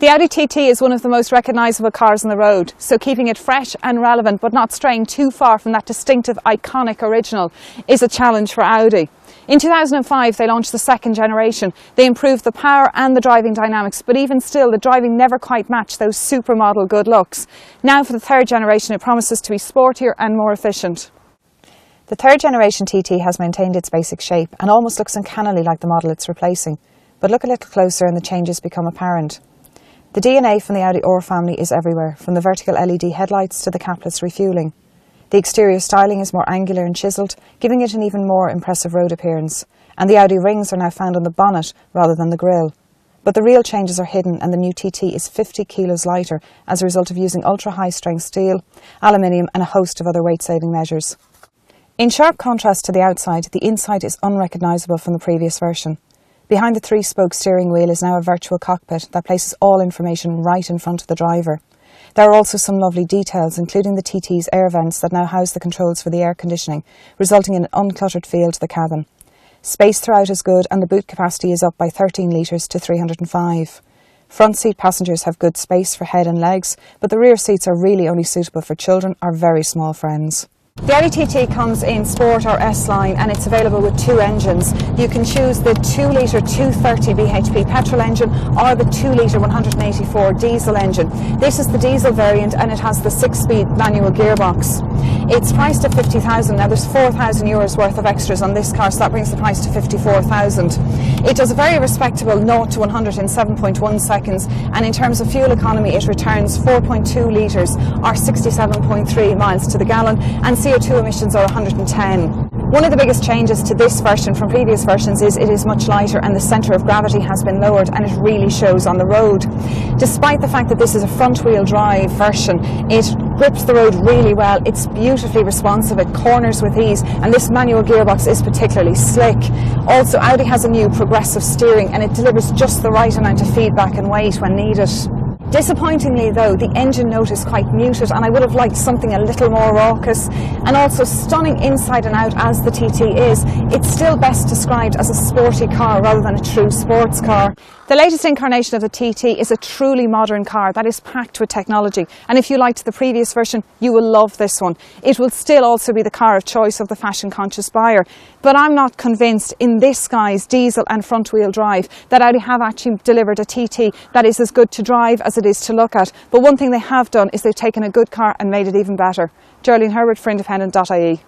The Audi TT is one of the most recognisable cars on the road, so keeping it fresh and relevant but not straying too far from that distinctive, iconic original is a challenge for Audi. In 2005 they launched the second generation. They improved the power and the driving dynamics, but even still the driving never quite matched those supermodel good looks. Now for the third generation it promises to be sportier and more efficient. The third generation TT has maintained its basic shape and almost looks uncannily like the model it's replacing. But look a little closer and the changes become apparent. The DNA from the Audi R family is everywhere, from the vertical LED headlights to the capless refuelling. The exterior styling is more angular and chiselled, giving it an even more impressive road appearance. And the Audi rings are now found on the bonnet rather than the grille. But the real changes are hidden, and the new TT is 50 kilos lighter as a result of using ultra-high strength steel, aluminium and a host of other weight-saving measures. In sharp contrast to the outside, the inside is unrecognisable from the previous version. Behind the three-spoke steering wheel is now a virtual cockpit that places all information right in front of the driver. There are also some lovely details, including the TT's air vents that now house the controls for the air conditioning, resulting in an uncluttered feel to the cabin. Space throughout is good and the boot capacity is up by 13 litres to 305. Front seat passengers have good space for head and legs, but the rear seats are really only suitable for children or very small friends. The Audi TT comes in Sport or S-Line and it's available with two engines. You can choose the 2-litre 230 bhp petrol engine or the 2-litre 184 diesel engine. This is the diesel variant and it has the 6-speed manual gearbox. It's priced at 50,000. Now there's 4,000 euros worth of extras on this car, so that brings the price to 54,000. It does a very respectable 0 to 100 in 7.1 seconds, and in terms of fuel economy it returns 4.2 litres or 67.3 miles to the gallon, and CO2 emissions are 110. One of the biggest changes to this version from previous versions is it is much lighter and the centre of gravity has been lowered, and it really shows on the road. Despite the fact that this is a front-wheel drive version, it grips the road really well. It's beautifully responsive, it corners with ease, and this manual gearbox is particularly slick. Also, Audi has a new progressive steering and it delivers just the right amount of feedback and weight when needed. Disappointingly though, the engine note is quite muted and I would have liked something a little more raucous. And also, stunning inside and out as the TT is, it's still best described as a sporty car rather than a true sports car. The latest incarnation of the TT is a truly modern car that is packed with technology, and if you liked the previous version you will love this one. It will still also be the car of choice of the fashion conscious buyer, but I'm not convinced in this guy's diesel and front wheel drive that Audi have actually delivered a TT that is as good to drive as it is to look at. But one thing they have done is they've taken a good car and made it even better. Geraldine Herbert for Independent.ie.